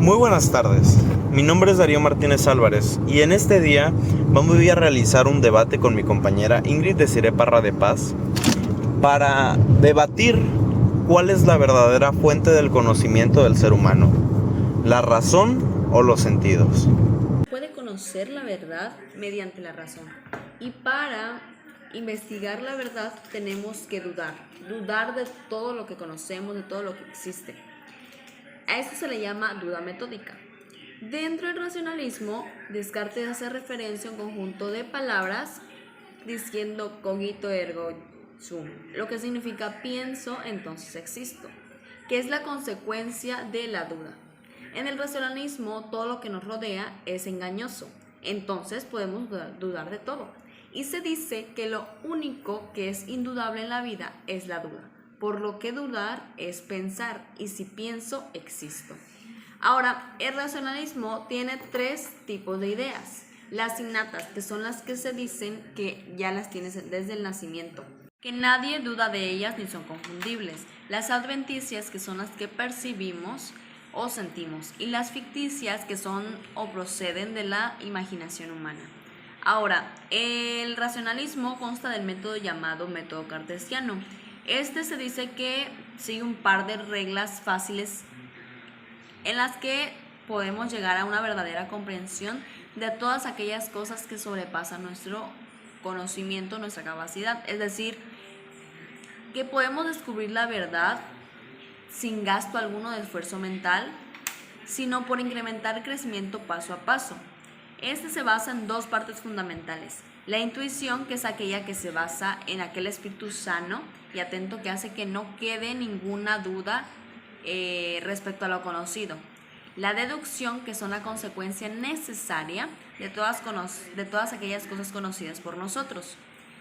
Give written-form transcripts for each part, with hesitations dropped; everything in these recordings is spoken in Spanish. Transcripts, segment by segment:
Muy buenas tardes, mi nombre es Darío Martínez Álvarez y en este día voy a realizar un debate con mi compañera Ingrid Desiree Parra de Paz para debatir cuál es la verdadera fuente del conocimiento del ser humano, la razón o los sentidos. Puede conocer la verdad mediante la razón y para investigar la verdad tenemos que dudar de todo lo que conocemos, de todo lo que existe. A esto se le llama duda metódica. Dentro del racionalismo, Descartes hace referencia a un conjunto de palabras diciendo cogito ergo sum, lo que significa pienso, entonces existo, que es la consecuencia de la duda. En el racionalismo, todo lo que nos rodea es engañoso, entonces podemos dudar de todo. Y se dice que lo único que es indudable en la vida es la duda. Por lo que dudar es pensar, y si pienso, existo. Ahora, el racionalismo tiene tres tipos de ideas. Las innatas, que son las que se dicen que ya las tienes desde el nacimiento, que nadie duda de ellas ni son confundibles. Las adventicias, que son las que percibimos o sentimos, y las ficticias, que son o proceden de la imaginación humana. Ahora, el racionalismo consta del método llamado método cartesiano. Este se dice que sigue un par de reglas fáciles en las que podemos llegar a una verdadera comprensión de todas aquellas cosas que sobrepasan nuestro conocimiento, nuestra capacidad. Es decir, que podemos descubrir la verdad sin gasto alguno de esfuerzo mental, sino por incrementar el crecimiento paso a paso. Este se basa en dos partes fundamentales. La intuición, que es aquella que se basa en aquel espíritu sano y atento que hace que no quede ninguna duda respecto a lo conocido. La deducción, que son la consecuencia necesaria de todas aquellas cosas conocidas por nosotros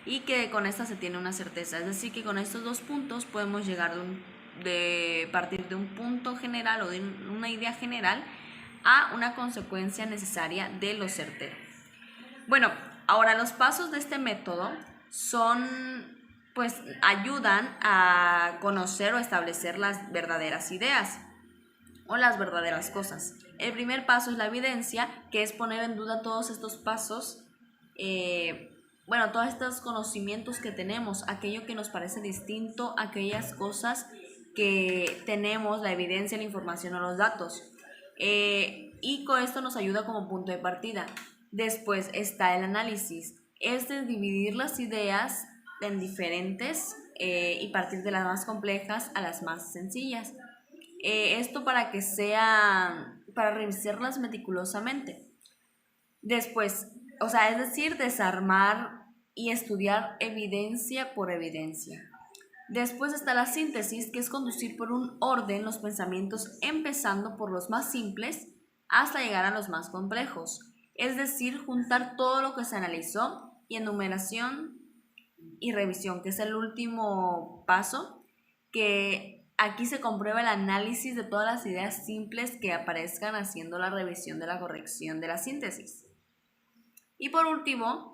y que con esta se tiene una certeza. Es decir, que con estos dos puntos podemos llegar de partir de un punto general o de una idea general a una consecuencia necesaria de lo certero. Bueno, ahora los pasos de este método ayudan a conocer o establecer las verdaderas ideas o las verdaderas cosas. El primer paso es la evidencia, que es poner en duda todos estos pasos, todos estos conocimientos que tenemos, aquello que nos parece distinto, aquellas cosas que tenemos, la evidencia, la información o los datos. Y con esto nos ayuda como punto de partida. Después está el análisis, es de dividir las ideas en diferentes y partir de las más complejas a las más sencillas. Esto para revisarlas meticulosamente. Después, es decir, desarmar y estudiar evidencia por evidencia. Después está la síntesis, que es conducir por un orden los pensamientos, empezando por los más simples hasta llegar a los más complejos. Es decir, juntar todo lo que se analizó y enumeración y revisión, que es el último paso, que aquí se comprueba el análisis de todas las ideas simples que aparezcan haciendo la revisión de la corrección de la síntesis. Y por último,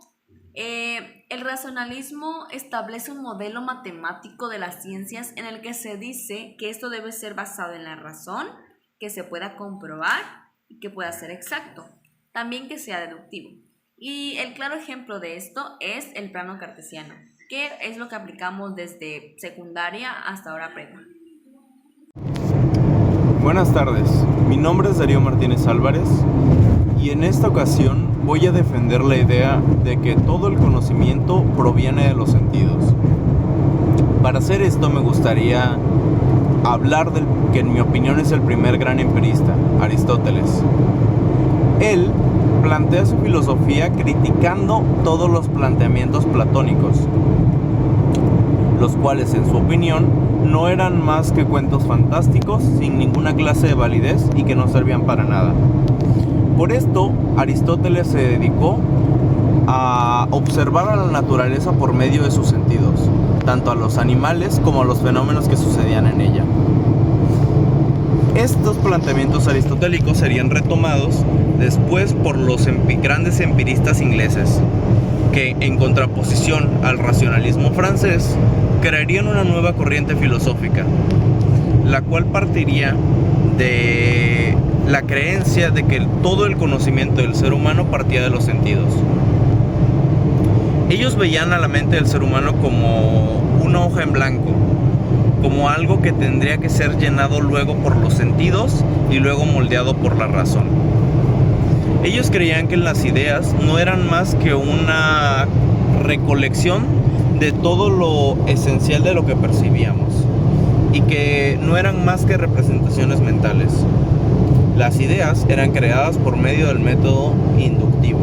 el racionalismo establece un modelo matemático de las ciencias en el que se dice que esto debe ser basado en la razón, que se pueda comprobar y que pueda ser exacto, también que sea deductivo. Y el claro ejemplo de esto es el plano cartesiano, que es lo que aplicamos desde secundaria hasta ahora prepa. Buenas tardes, mi nombre es Darío Martínez Álvarez y en esta ocasión voy a defender la idea de que todo el conocimiento proviene de los sentidos. Para hacer esto me gustaría hablar del que en mi opinión es el primer gran empirista, Aristóteles. Él plantea su filosofía criticando todos los planteamientos platónicos, los cuales en su opinión no eran más que cuentos fantásticos sin ninguna clase de validez y que no servían para nada. Por esto, Aristóteles se dedicó a observar a la naturaleza por medio de sus sentidos, tanto a los animales como a los fenómenos que sucedían en ella. Estos planteamientos aristotélicos serían retomados después por los grandes empiristas ingleses, que en contraposición al racionalismo francés, crearían una nueva corriente filosófica, la cual partiría de la creencia de que todo el conocimiento del ser humano partía de los sentidos. Ellos veían a la mente del ser humano como una hoja en blanco, como algo que tendría que ser llenado luego por los sentidos y luego moldeado por la razón. Ellos creían que las ideas no eran más que una recolección de todo lo esencial de lo que percibíamos y que no eran más que representaciones mentales. Las ideas eran creadas por medio del método inductivo,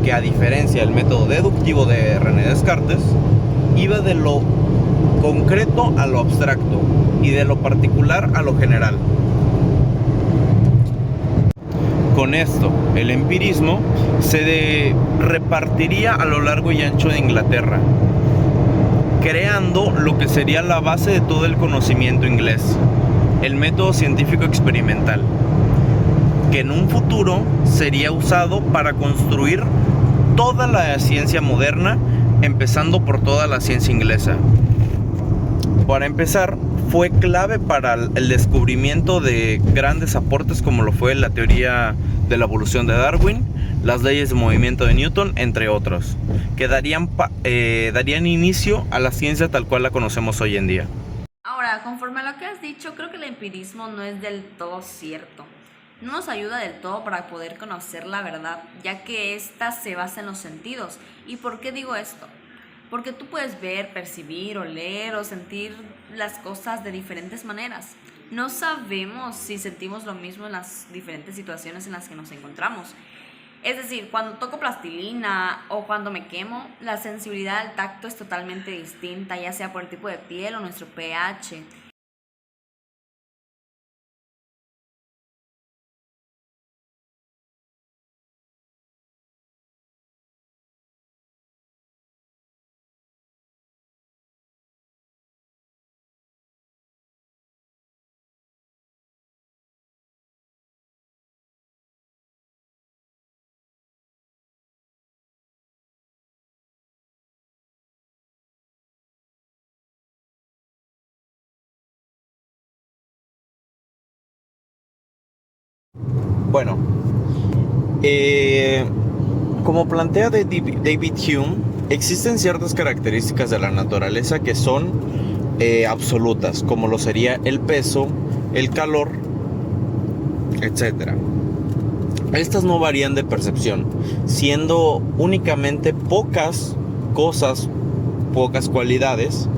que a diferencia del método deductivo de René Descartes, iba de lo concreto a lo abstracto y de lo particular a lo general. Con esto, el empirismo se repartiría a lo largo y ancho de Inglaterra, creando lo que sería la base de todo el conocimiento inglés, el método científico experimental, que en un futuro sería usado para construir toda la ciencia moderna, empezando por toda la ciencia inglesa. Para empezar, fue clave para el descubrimiento de grandes aportes como lo fue la teoría de la evolución de Darwin, las leyes de movimiento de Newton, entre otros, que darían inicio a la ciencia tal cual la conocemos hoy en día. Ahora, conforme a lo que has dicho, creo que el empirismo no es del todo cierto. No nos ayuda del todo para poder conocer la verdad, ya que ésta se basa en los sentidos. ¿Y por qué digo esto? Porque tú puedes ver, percibir, oler o sentir las cosas de diferentes maneras. No sabemos si sentimos lo mismo en las diferentes situaciones en las que nos encontramos. Es decir, cuando toco plastilina o cuando me quemo, la sensibilidad al tacto es totalmente distinta, ya sea por el tipo de piel o nuestro pH. Bueno, como plantea David Hume, existen ciertas características de la naturaleza que son absolutas, como lo sería el peso, el calor, etc. Estas no varían de percepción, siendo únicamente pocas cosas, pocas cualidades,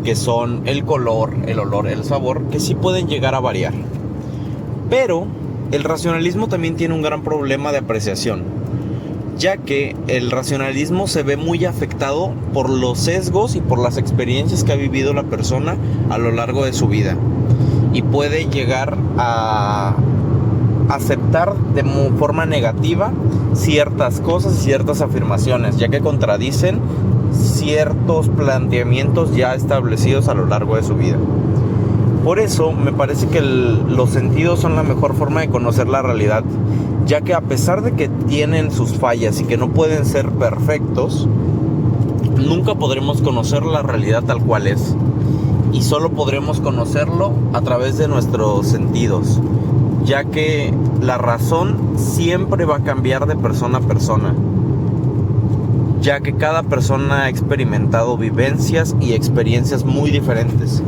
que son el color, el olor, el sabor, que sí pueden llegar a variar. Pero el racionalismo también tiene un gran problema de apreciación, ya que el racionalismo se ve muy afectado por los sesgos y por las experiencias que ha vivido la persona a lo largo de su vida, y puede llegar a aceptar de forma negativa ciertas cosas y ciertas afirmaciones, ya que contradicen ciertos planteamientos ya establecidos a lo largo de su vida. Por eso me parece que los sentidos son la mejor forma de conocer la realidad, ya que a pesar de que tienen sus fallas y que no pueden ser perfectos, nunca podremos conocer la realidad tal cual es, y solo podremos conocerlo a través de nuestros sentidos, ya que la razón siempre va a cambiar de persona a persona, ya que cada persona ha experimentado vivencias y experiencias muy diferentes.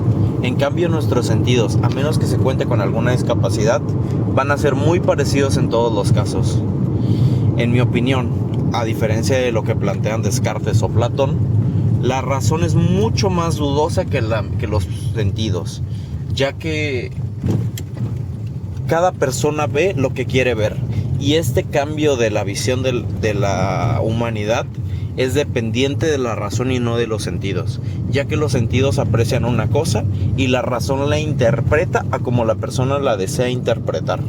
En cambio, nuestros sentidos, a menos que se cuente con alguna discapacidad, van a ser muy parecidos en todos los casos. En mi opinión, a diferencia de lo que plantean Descartes o Platón, la razón es mucho más dudosa que los sentidos, ya que cada persona ve lo que quiere ver, y este cambio de la visión de la humanidad es dependiente de la razón y no de los sentidos, ya que los sentidos aprecian una cosa y la razón la interpreta a como la persona la desea interpretar.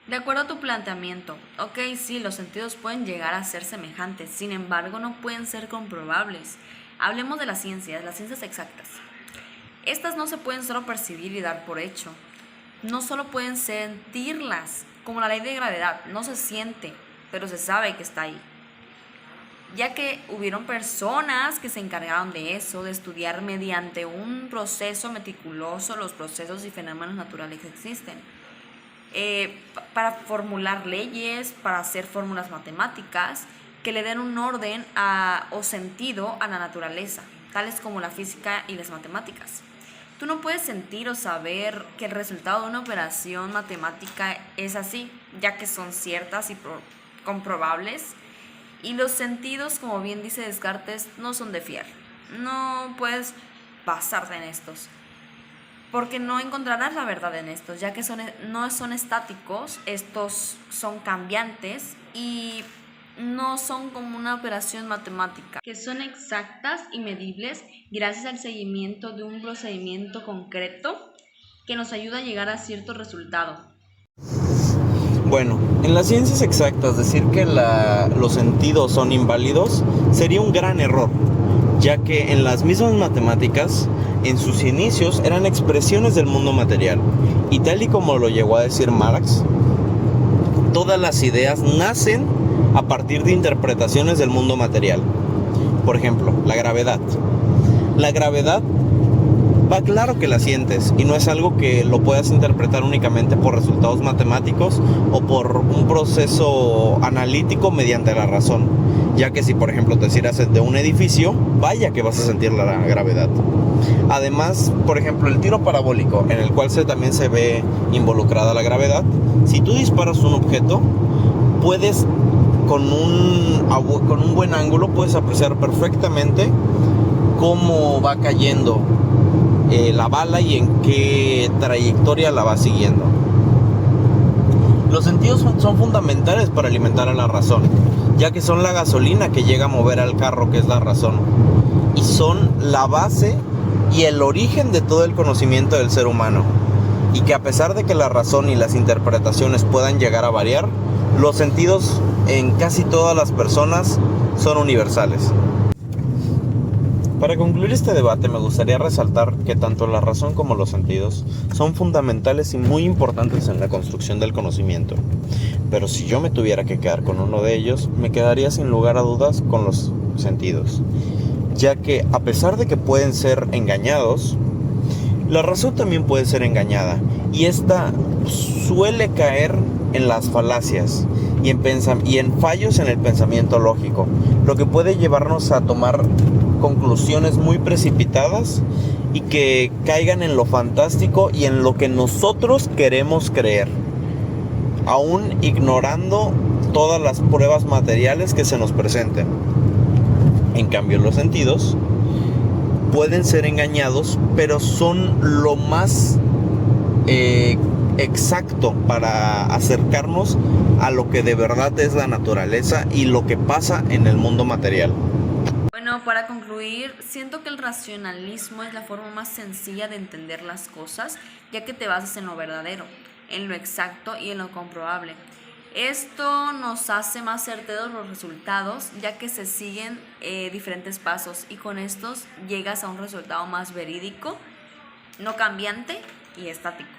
De acuerdo a tu planteamiento, ok, sí, los sentidos pueden llegar a ser semejantes, sin embargo no pueden ser comprobables. Hablemos de las ciencias exactas. Estas no se pueden solo percibir y dar por hecho. No solo pueden sentirlas, como la ley de gravedad, no se siente, pero se sabe que está ahí. Ya que hubieron personas que se encargaron de eso, de estudiar mediante un proceso meticuloso los procesos y fenómenos naturales que existen. para formular leyes, para hacer fórmulas matemáticas que le den un orden o sentido a la naturaleza, tales como la física y las matemáticas. Tú no puedes sentir o saber que el resultado de una operación matemática es así, ya que son ciertas y comprobables, y los sentidos, como bien dice Descartes, no son de fiar. No puedes basarte en estos, porque no encontrarás la verdad en estos, ya que no son estáticos, estos son cambiantes y no son como una operación matemática, que son exactas y medibles gracias al seguimiento de un procedimiento concreto que nos ayuda a llegar a cierto resultado. Bueno, en las ciencias exactas decir que los sentidos son inválidos sería un gran error, ya que en las mismas matemáticas, en sus inicios, eran expresiones del mundo material, y tal y como lo llegó a decir Marx, todas las ideas nacen a partir de interpretaciones del mundo material. Por ejemplo, la gravedad. La gravedad va claro que la sientes y no es algo que lo puedas interpretar únicamente por resultados matemáticos o por un proceso analítico mediante la razón, ya que si por ejemplo te tiras de un edificio, vaya que vas a sentir la gravedad. Además, por ejemplo, el tiro parabólico, en el cual también se ve involucrada la gravedad, si tú disparas un objeto, puedes con un buen ángulo puedes apreciar perfectamente cómo va cayendo la bala y en qué trayectoria la va siguiendo. Los sentidos son fundamentales para alimentar a la razón, ya que son la gasolina que llega a mover al carro, que es la razón, y son la base y el origen de todo el conocimiento del ser humano, y que a pesar de que la razón y las interpretaciones puedan llegar a variar, los sentidos en casi todas las personas son universales. Para concluir este debate me gustaría resaltar que tanto la razón como los sentidos son fundamentales y muy importantes en la construcción del conocimiento. Pero si yo me tuviera que quedar con uno de ellos, me quedaría sin lugar a dudas con los sentidos, ya que a pesar de que pueden ser engañados, la razón también puede ser engañada, y esta suele caer en las falacias y en fallos en el pensamiento lógico, lo que puede llevarnos a tomar conclusiones muy precipitadas y que caigan en lo fantástico y en lo que nosotros queremos creer, aún ignorando todas las pruebas materiales que se nos presenten. En cambio, los sentidos pueden ser engañados, pero son lo más exacto para acercarnos a lo que de verdad es la naturaleza y lo que pasa en el mundo material. Bueno, para concluir, siento que el racionalismo es la forma más sencilla de entender las cosas, ya que te basas en lo verdadero, en lo exacto y en lo comprobable. Esto nos hace más certeros los resultados, ya que se siguen diferentes pasos, y con estos llegas a un resultado más verídico, no cambiante y estático.